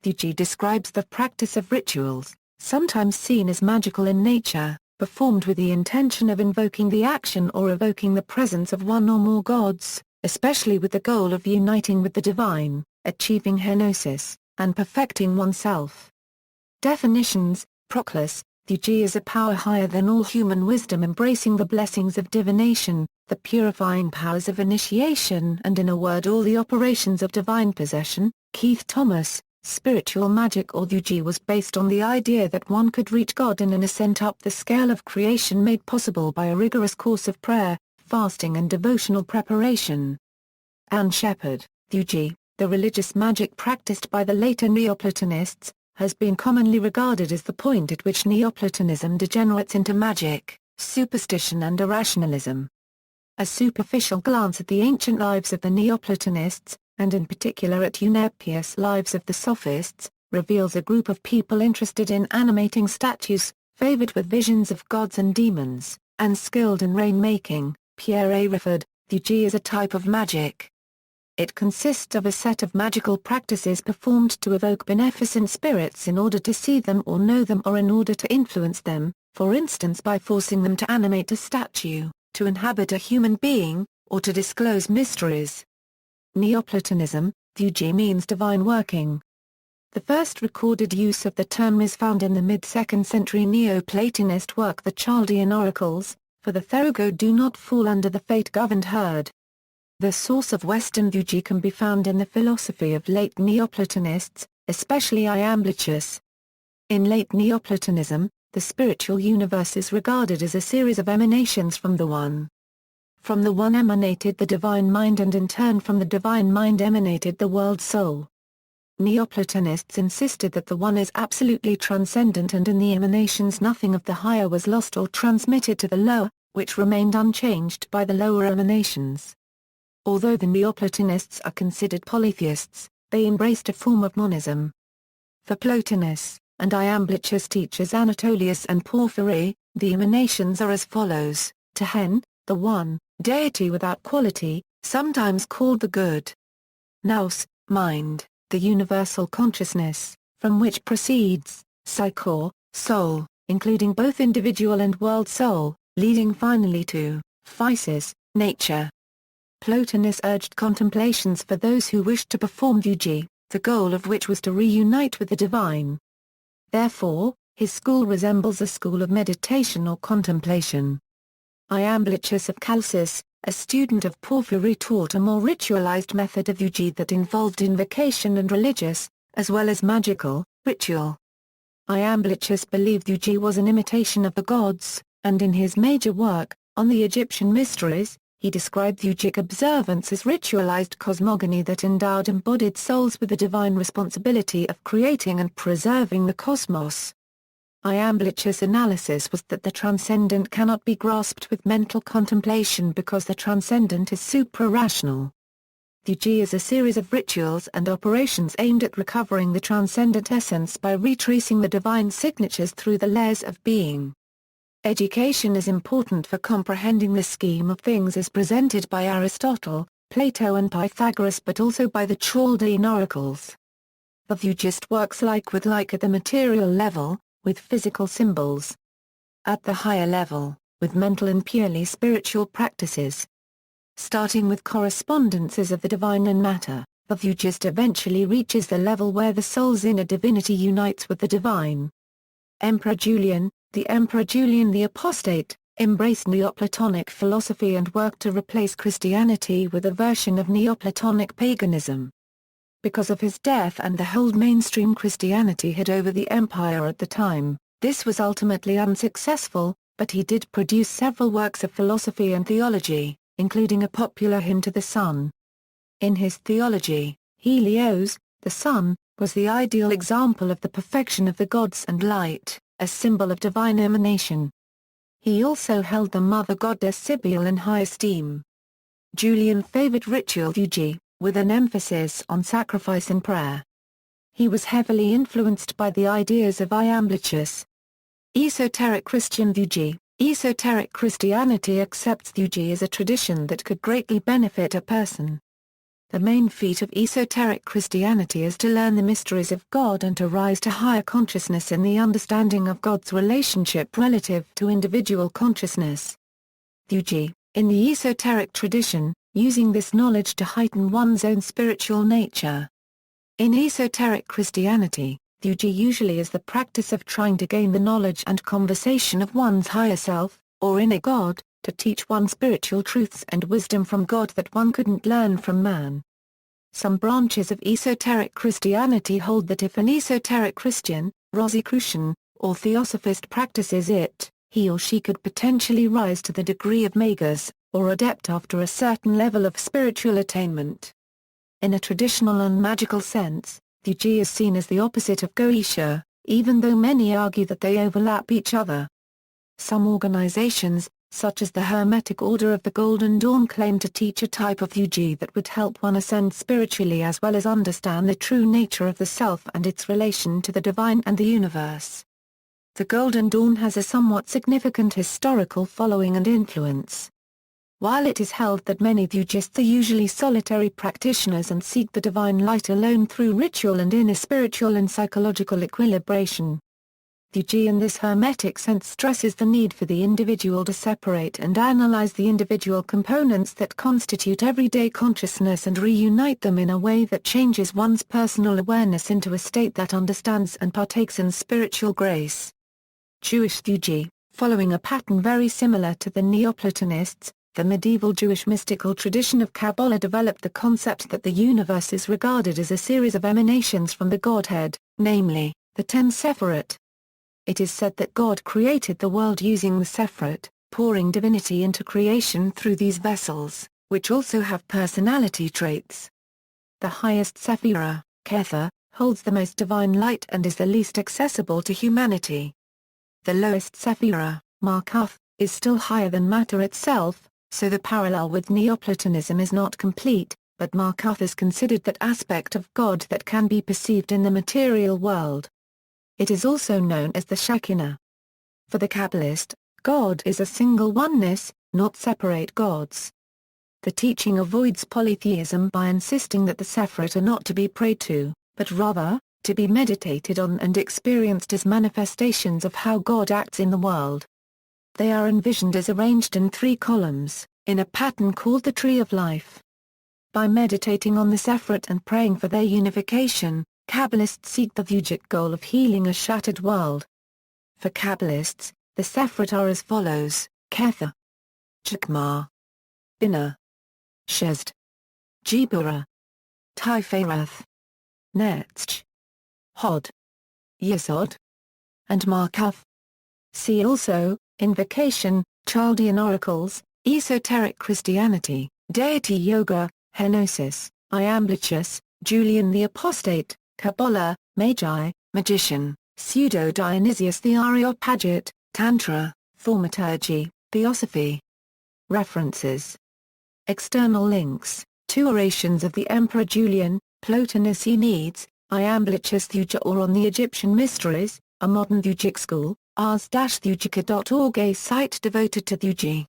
Theurgy describes the practice of rituals, sometimes seen as magical in nature, performed with the intention of invoking the action or evoking the presence of one or more gods, especially with the goal of uniting with the divine, achieving kenosis, and perfecting oneself. Definitions: Proclus, Theurgy is a power higher than all human wisdom, embracing the blessings of divination, the purifying powers of initiation, and in a word all the operations of divine possession. Keith Thomas, Spiritual magic or Theurgy was based on the idea that one could reach God in an ascent up the scale of creation made possible by a rigorous course of prayer, fasting and devotional preparation. Anne Shepard, Theurgy, the religious magic practiced by the later Neoplatonists, has been commonly regarded as the point at which Neoplatonism degenerates into magic, superstition and irrationalism. A superficial glance at the ancient lives of the Neoplatonists, and in particular at Eusebius' Lives of the Sophists, reveals a group of people interested in animating statues, favored with visions of gods and demons, and skilled in rain-making. Pierre A. Rifford, Theurgy is a type of magic. It consists of a set of magical practices performed to evoke beneficent spirits in order to see them or know them or in order to influence them, for instance by forcing them to animate a statue, to inhabit a human being, or to disclose mysteries. Neoplatonism, Theurgy means divine working. The first recorded use of the term is found in the mid-2nd century Neoplatonist work The Chaldean Oracles, for the Theurgy do not fall under the fate-governed herd. The source of Western Theurgy can be found in the philosophy of late Neoplatonists, especially Iamblichus. In late Neoplatonism, the spiritual universe is regarded as a series of emanations from the One. From the One emanated the divine mind, and in turn from the divine mind emanated the world soul. Neoplatonists insisted that the One is absolutely transcendent, and in the emanations nothing of the higher was lost or transmitted to the lower, which remained unchanged by the lower emanations. Although the Neoplatonists are considered polytheists, they embraced a form of monism. For Plotinus, and Iamblichus teachers Anatolius and Porphyry, the emanations are as follows: Tehen, the One, deity without quality, sometimes called the Good. Nous, mind, the universal consciousness, from which proceeds, Psychor, soul, including both individual and world soul, leading finally to, Physis, nature. Plotinus urged contemplations for those who wished to perform Theurgy, the goal of which was to reunite with the divine. Therefore, his school resembles a school of meditation or contemplation. Iamblichus of Chalcis, a student of Porphyry, taught a more ritualized method of Theurgy that involved invocation and religious, as well as magical, ritual. Iamblichus believed Theurgy was an imitation of the gods, and in his major work, On the Egyptian Mysteries, he described Theurgic observance as ritualized cosmogony that endowed embodied souls with the divine responsibility of creating and preserving the cosmos. Iamblichus' analysis was that the transcendent cannot be grasped with mental contemplation because the transcendent is supra-rational. Theurgy is a series of rituals and operations aimed at recovering the transcendent essence by retracing the divine signatures through the layers of being. Education is important for comprehending the scheme of things as presented by Aristotle, Plato and Pythagoras, but also by the Chaldean oracles. The Theurgist works like with like at the material level, with physical symbols. At the higher level, with mental and purely spiritual practices. Starting with correspondences of the divine and matter, the Theurgist eventually reaches the level where the soul's inner divinity unites with the divine. Emperor Julian, the Emperor Julian the Apostate, embraced Neoplatonic philosophy and worked to replace Christianity with a version of Neoplatonic paganism. Because of his death and the hold mainstream Christianity had over the empire at the time, this was ultimately unsuccessful, but he did produce several works of philosophy and theology, including a popular hymn to the sun. In his theology, Helios, the sun, was the ideal example of the perfection of the gods and light, a symbol of divine emanation. He also held the mother goddess Cybele in high esteem. Julian favored ritual Theurgy, with an emphasis on sacrifice and prayer. He was heavily influenced by the ideas of Iamblichus. Esoteric Christian Theurgy. Esoteric Christianity accepts Theurgy as a tradition that could greatly benefit a person. The main feat of esoteric Christianity is to learn the mysteries of God and to rise to higher consciousness in the understanding of God's relationship relative to individual consciousness. Theurgy, in the esoteric tradition, using this knowledge to heighten one's own spiritual nature. In esoteric Christianity, Theurgy usually is the practice of trying to gain the knowledge and conversation of one's higher self, or inner God, to teach one spiritual truths and wisdom from God that one couldn't learn from man. Some branches of esoteric Christianity hold that if an esoteric Christian, Rosicrucian, or Theosophist practices it, he or she could potentially rise to the degree of magus, or adept after a certain level of spiritual attainment. In a traditional and magical sense, Theurgy is seen as the opposite of Goetia, even though many argue that they overlap each other. Some organizations, such as the Hermetic Order of the Golden Dawn, claim to teach a type of Theurgy that would help one ascend spiritually as well as understand the true nature of the self and its relation to the divine and the universe. The Golden Dawn has a somewhat significant historical following and influence. While it is held that many Theurgists are usually solitary practitioners and seek the divine light alone through ritual and inner spiritual and psychological equilibration, Theurgy in this Hermetic sense stresses the need for the individual to separate and analyze the individual components that constitute everyday consciousness and reunite them in a way that changes one's personal awareness into a state that understands and partakes in spiritual grace. Jewish Theurgy, following a pattern very similar to the Neoplatonists, the medieval Jewish mystical tradition of Kabbalah developed the concept that the universe is regarded as a series of emanations from the Godhead, namely, the 10 Sephirot. It is said that God created the world using the Sephirot, pouring divinity into creation through these vessels, which also have personality traits. The highest Sephirah, Kether, holds the most divine light and is the least accessible to humanity. The lowest Sephirah, Markuth, is still higher than matter itself, so the parallel with Neoplatonism is not complete, but Markuth is considered that aspect of God that can be perceived in the material world. It is also known as the Shekinah. For the Kabbalist, God is a single oneness, not separate gods. The teaching avoids polytheism by insisting that the Sephirot are not to be prayed to, but rather, to be meditated on and experienced as manifestations of how God acts in the world. They are envisioned as arranged in 3 columns, in a pattern called the Tree of Life. By meditating on the Sephirot and praying for their unification, Kabbalists seek the Theurgic goal of healing a shattered world. For Kabbalists, the Sephirot are as follows: Kether, Chakmah, Binah, Shezd, Jibura, Tifereth, Netzch, Hod, Yesod, and Markuth. See also, Invocation, Chaldean Oracles, Esoteric Christianity, Deity Yoga, Henosis, Iamblichus, Julian the Apostate, Kabbalah, Magi, Magician, Pseudo-Dionysius the Areopagite, Tantra, Thaumaturgy, Theosophy. References. External links: 2 orations of the Emperor Julian, Plotinus Aeneas, Iamblichus Theurgy, or on the Egyptian Mysteries, a modern Theurgic school, ars-theurgica.org, a site devoted to Theurgy.